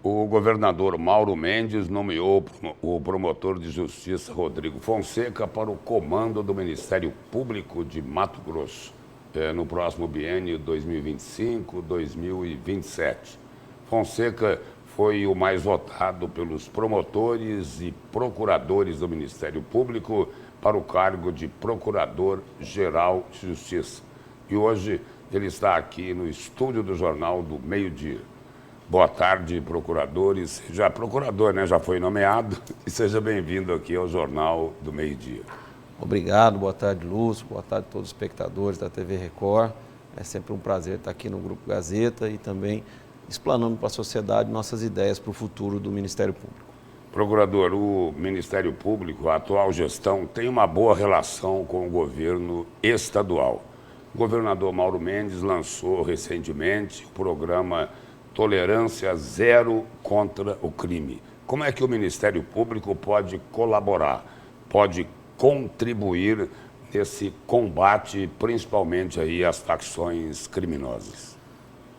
O governador Mauro Mendes nomeou o promotor de justiça Rodrigo Fonseca para o comando do Ministério Público de Mato Grosso, no próximo biênio 2025-2027. Fonseca foi o mais votado pelos promotores e procuradores do Ministério Público para o cargo de Procurador-Geral de Justiça. E hoje ele está aqui no estúdio do Jornal do Meio-Dia. Boa tarde, procuradores. Já procurador, né? Já foi nomeado. E seja bem-vindo aqui ao Jornal do Meio-Dia. Obrigado, boa tarde, Lúcio. Boa tarde a todos os espectadores da TV Record. É sempre um prazer estar aqui no Grupo Gazeta e também explanando para a sociedade nossas ideias para o futuro do Ministério Público. Procurador, o Ministério Público, a atual gestão, tem uma boa relação com o governo estadual. O governador Mauro Mendes lançou recentemente o programa Tolerância Zero contra o Crime. Como é que o Ministério Público pode colaborar, pode contribuir nesse combate, principalmente aí às facções criminosas?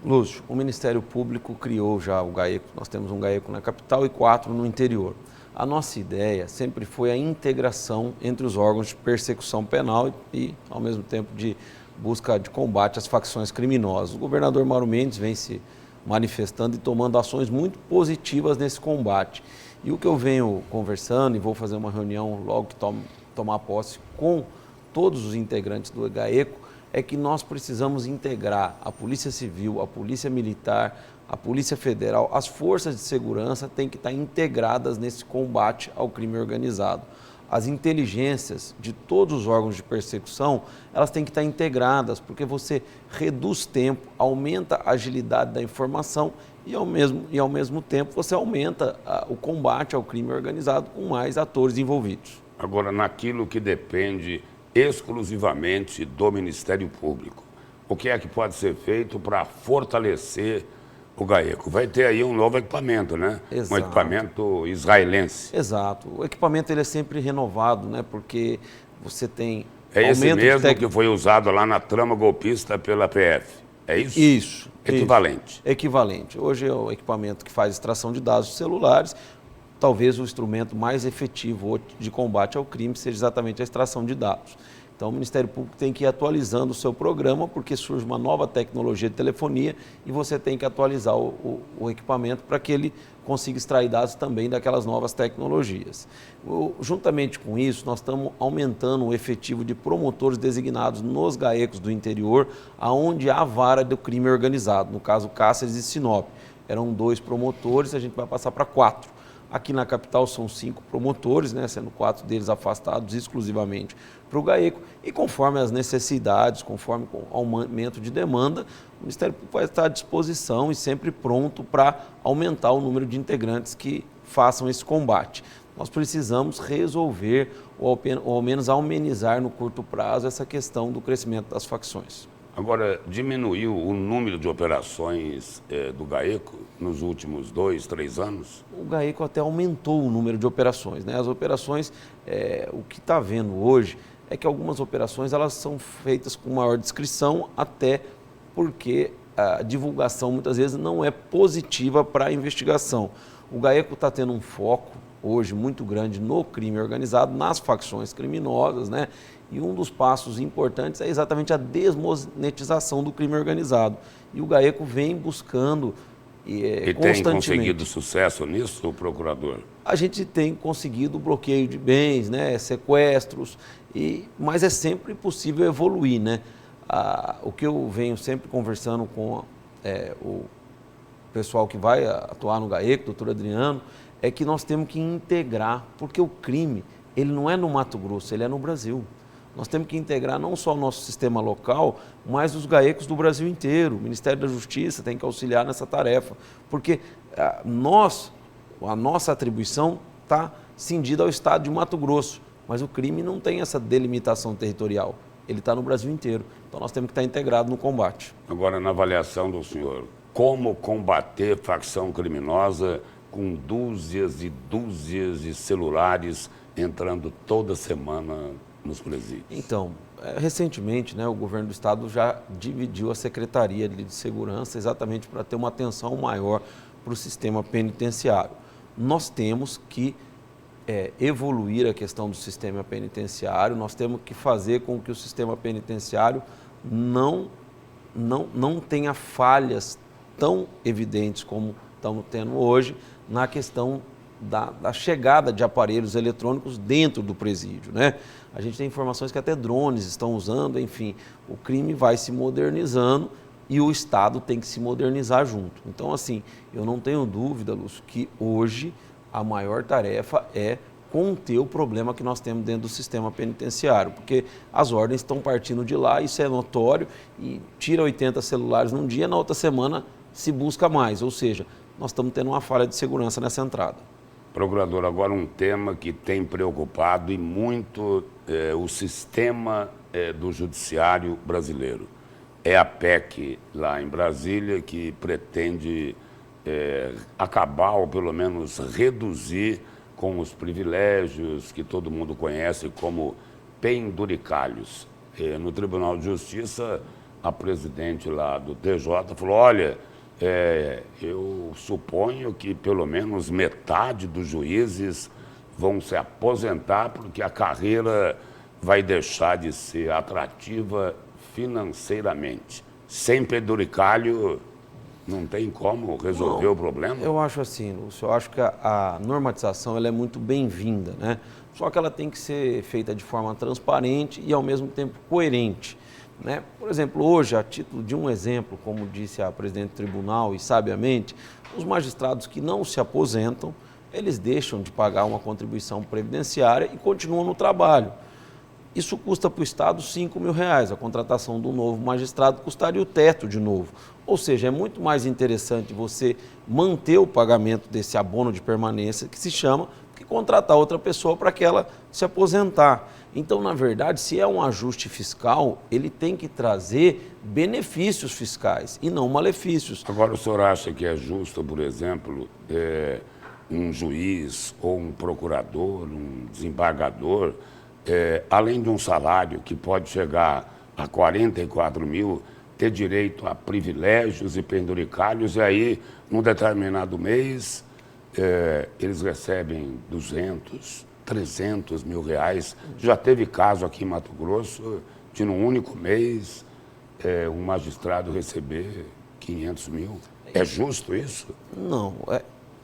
Lúcio, o Ministério Público criou já o GAECO, nós temos um GAECO na capital e 4 no interior. A nossa ideia sempre foi a integração entre os órgãos de persecução penal e, ao mesmo tempo, de busca de combate às facções criminosas. O governador Mauro Mendes vem se manifestando e tomando ações muito positivas nesse combate. E o que eu venho conversando, e vou fazer uma reunião logo que tomar posse com todos os integrantes do GAECO, é que nós precisamos integrar a Polícia Civil, a Polícia Militar, a Polícia Federal, as forças de segurança têm que estar integradas nesse combate ao crime organizado. As inteligências de todos os órgãos de persecução, elas têm que estar integradas, porque você reduz tempo, aumenta a agilidade da informação e ao mesmo tempo você aumenta o combate ao crime organizado com mais atores envolvidos. Agora, naquilo que depende exclusivamente do Ministério Público, o que é que pode ser feito para fortalecer o GAECO? Vai ter aí um novo equipamento, né? Exato. Um equipamento israelense. Exato. O equipamento ele é sempre renovado, né? Porque você tem É esse mesmo que foi usado lá na trama golpista pela PF. É isso? Isso. Equivalente. Isso. Equivalente. Hoje é o equipamento que faz extração de dados de celulares. Talvez o instrumento mais efetivo de combate ao crime seja exatamente a extração de dados. Então, o Ministério Público tem que ir atualizando o seu programa, porque surge uma nova tecnologia de telefonia e você tem que atualizar o equipamento para que ele consiga extrair dados também daquelas novas tecnologias. Juntamente com isso, nós estamos aumentando o efetivo de promotores designados nos GAECos do interior, aonde há vara do crime organizado, no caso Cáceres e Sinop. Eram 2 promotores, a gente vai passar para 4. Aqui na capital são 5 promotores, né, sendo 4 deles afastados exclusivamente para o GAECO. E conforme as necessidades, conforme o aumento de demanda, o Ministério Público vai estar à disposição e sempre pronto para aumentar o número de integrantes que façam esse combate. Nós precisamos resolver ou ao menos amenizar no curto prazo essa questão do crescimento das facções. Agora, diminuiu o número de operações do GAECO nos últimos 2, 3 anos? O GAECO até aumentou o número de operações, né? As operações, o que está vendo hoje é que algumas operações elas são feitas com maior discrição, até porque a divulgação muitas vezes não é positiva para a investigação. O GAECO está tendo um foco hoje muito grande no crime organizado, nas facções criminosas, né? E um dos passos importantes é exatamente a desmonetização do crime organizado. E o GAECO vem buscando constantemente. Tem conseguido sucesso nisso, procurador? A gente tem conseguido bloqueio de bens, né? Sequestros, mas é sempre possível evoluir, né? O que eu venho sempre conversando com o pessoal que vai atuar no GAECO, doutor Adriano, é que nós temos que integrar, porque o crime, ele não é no Mato Grosso, ele é no Brasil. Nós temos que integrar não só o nosso sistema local, mas os GAECos do Brasil inteiro. O Ministério da Justiça tem que auxiliar nessa tarefa, porque a nossa atribuição está cindida ao estado de Mato Grosso, mas o crime não tem essa delimitação territorial, ele está no Brasil inteiro. Então nós temos que estar integrados no combate. Agora, na avaliação do senhor, como combater facção criminosa com dúzias e dúzias de celulares entrando toda semana nos presídios? Então, recentemente, né, o governo do estado já dividiu a Secretaria de Segurança exatamente para ter uma atenção maior para o sistema penitenciário. Nós temos que evoluir a questão do sistema penitenciário, nós temos que fazer com que o sistema penitenciário não tenha falhas tão evidentes como estamos tendo hoje na questão da chegada de aparelhos eletrônicos dentro do presídio, né? A gente tem informações que até drones estão usando, enfim, o crime vai se modernizando e o Estado tem que se modernizar junto. Então, assim, eu não tenho dúvida, Lúcio, que hoje a maior tarefa é conter o problema que nós temos dentro do sistema penitenciário, porque as ordens estão partindo de lá, isso é notório, e tira 80 celulares num dia, na outra semana se busca mais, ou seja, nós estamos tendo uma falha de segurança nessa entrada. Procurador, agora um tema que tem preocupado e muito o sistema do judiciário brasileiro. É a PEC lá em Brasília que pretende acabar ou pelo menos reduzir com os privilégios que todo mundo conhece como penduricalhos. No Tribunal de Justiça, a presidente lá do TJ falou, olha, eu suponho que pelo menos metade dos juízes vão se aposentar porque a carreira vai deixar de ser atrativa financeiramente. Sem penduricalho, não tem como resolver o problema? Eu acho assim, Lúcio, eu acho que a normatização ela é muito bem-vinda, né? Só que ela tem que ser feita de forma transparente e ao mesmo tempo coerente, né? Por exemplo, hoje, a título de um exemplo, como disse a presidente do tribunal e sabiamente, os magistrados que não se aposentam, eles deixam de pagar uma contribuição previdenciária e continuam no trabalho. Isso custa para o Estado R$5.000. A contratação do novo magistrado custaria o teto de novo. Ou seja, é muito mais interessante você manter o pagamento desse abono de permanência, que se chama, que contratar outra pessoa para que ela se aposentar. Então, na verdade, se é um ajuste fiscal, ele tem que trazer benefícios fiscais e não malefícios. Agora, o senhor acha que é justo, por exemplo, um juiz ou um procurador, um desembargador, além de um salário que pode chegar a 44 mil, ter direito a privilégios e penduricalhos, e aí, num determinado mês, eles recebem 200, 300 mil reais. Já teve caso aqui em Mato Grosso de, num único mês, um magistrado receber 500 mil. É justo isso? Não,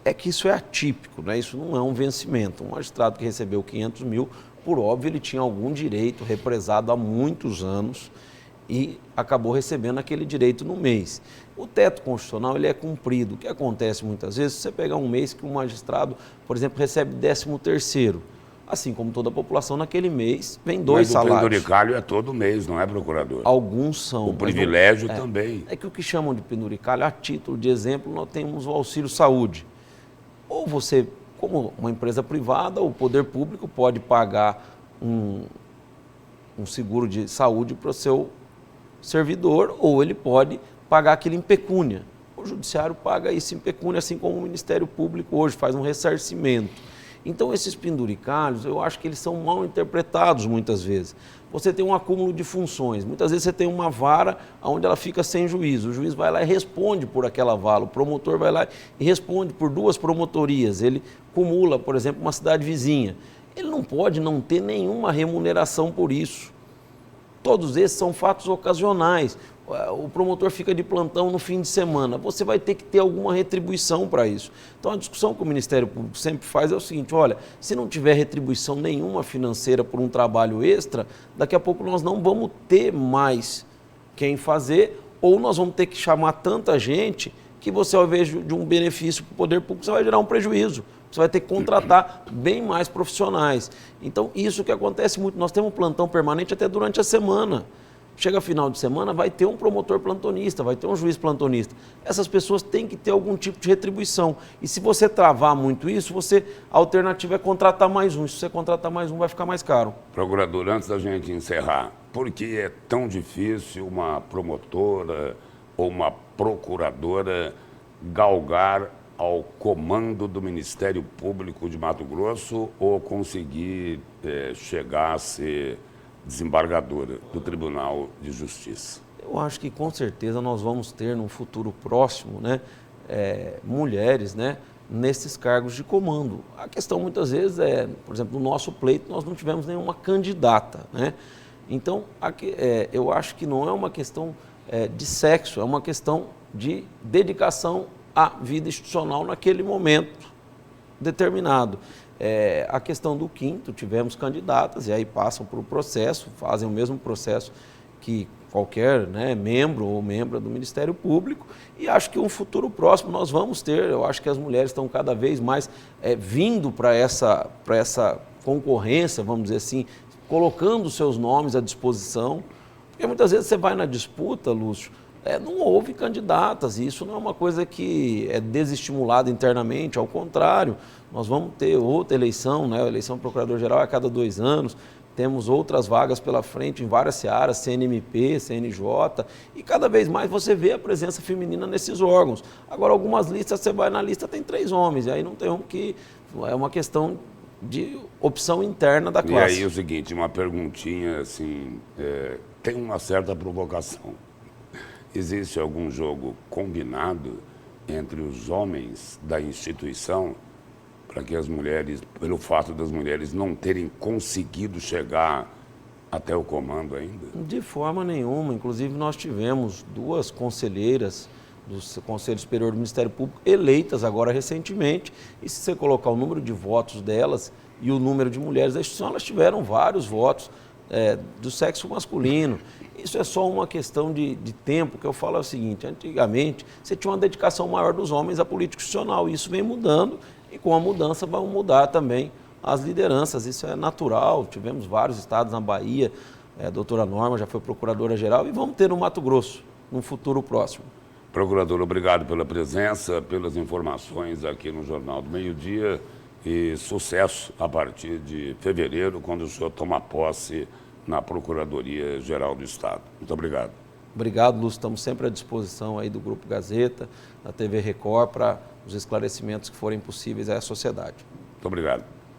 é que isso é atípico, né? Isso não é um vencimento. Um magistrado que recebeu 500 mil, por óbvio, ele tinha algum direito represado há muitos anos e acabou recebendo aquele direito no mês. O teto constitucional ele é cumprido. O que acontece muitas vezes, se você pegar um mês que um magistrado, por exemplo, recebe 13º, assim como toda a população, naquele mês vem dois salários. Mas o penduricalho é todo mês, não é, procurador? Alguns são. O privilégio também. É que o que chamam de penduricalho, a título de exemplo, nós temos o auxílio saúde. Ou você, como uma empresa privada, o poder público pode pagar um seguro de saúde para o seu servidor, ou ele pode pagar aquilo em pecúnia. O judiciário paga isso em pecúnia, assim como o Ministério Público hoje faz um ressarcimento. Então, esses penduricalhos, eu acho que eles são mal interpretados muitas vezes. Você tem um acúmulo de funções. Muitas vezes você tem uma vara onde ela fica sem juiz. O juiz vai lá e responde por aquela vara. O promotor vai lá e responde por 2 promotorias. Ele cumula, por exemplo, uma cidade vizinha. Ele não pode não ter nenhuma remuneração por isso. Todos esses são fatos ocasionais. O promotor fica de plantão no fim de semana. Você vai ter que ter alguma retribuição para isso. Então, a discussão que o Ministério Público sempre faz é o seguinte, olha, se não tiver retribuição nenhuma financeira por um trabalho extra, daqui a pouco nós não vamos ter mais quem fazer, ou nós vamos ter que chamar tanta gente que você, ao invés de um benefício para o poder público, você vai gerar um prejuízo. Você vai ter que contratar bem mais profissionais. Então, isso que acontece muito. Nós temos um plantão permanente até durante a semana. Chega final de semana, vai ter um promotor plantonista, vai ter um juiz plantonista. Essas pessoas têm que ter algum tipo de retribuição. E se você travar muito isso, a alternativa é contratar mais um. Se você contratar mais um, vai ficar mais caro. Procurador, antes da gente encerrar, por que é tão difícil uma promotora ou uma procuradora galgar ao comando do Ministério Público de Mato Grosso ou conseguir chegar a ser desembargadora do Tribunal de Justiça? Eu acho que com certeza nós vamos ter num futuro próximo, né, mulheres, né, nesses cargos de comando. A questão muitas vezes por exemplo, no nosso pleito nós não tivemos nenhuma candidata, né? Então, eu acho que não é uma questão de sexo, é uma questão de dedicação à vida institucional naquele momento determinado. A questão do quinto, tivemos candidatas e aí passam por um processo, fazem o mesmo processo que qualquer, né, membro ou membra do Ministério Público, e acho que um futuro próximo nós vamos ter. Eu acho que as mulheres estão cada vez mais vindo para essa concorrência, vamos dizer assim, colocando seus nomes à disposição, porque muitas vezes você vai na disputa, Lúcio, não houve candidatas, e isso não é uma coisa que é desestimulada internamente, ao contrário, nós vamos ter outra eleição, né? A eleição do Procurador-Geral é a cada 2 anos, temos outras vagas pela frente em várias searas, CNMP, CNJ, e cada vez mais você vê a presença feminina nesses órgãos. Agora, algumas listas, você vai na lista, tem 3 homens, e aí não tem é uma questão de opção interna da classe. E aí o seguinte, uma perguntinha assim, tem uma certa provocação. Existe algum jogo combinado entre os homens da instituição para que as mulheres, pelo fato das mulheres não terem conseguido chegar até o comando ainda? De forma nenhuma. Inclusive, nós tivemos 2 conselheiras do Conselho Superior do Ministério Público eleitas agora recentemente, e se você colocar o número de votos delas e o número de mulheres da instituição, elas tiveram vários votos do sexo masculino. Isso é só uma questão de tempo, que eu falo o seguinte: antigamente você tinha uma dedicação maior dos homens à política institucional, e isso vem mudando, e com a mudança vão mudar também as lideranças, isso é natural. Tivemos vários estados na Bahia, a doutora Norma já foi procuradora-geral, e vamos ter no Mato Grosso, num futuro próximo. Procurador, obrigado pela presença, pelas informações aqui no Jornal do Meio-Dia, e sucesso a partir de fevereiro, quando o senhor toma posse na Procuradoria-Geral do Estado. Muito obrigado. Obrigado, Lúcio. Estamos sempre à disposição aí do Grupo Gazeta, da TV Record, para os esclarecimentos que forem possíveis à sociedade. Muito obrigado.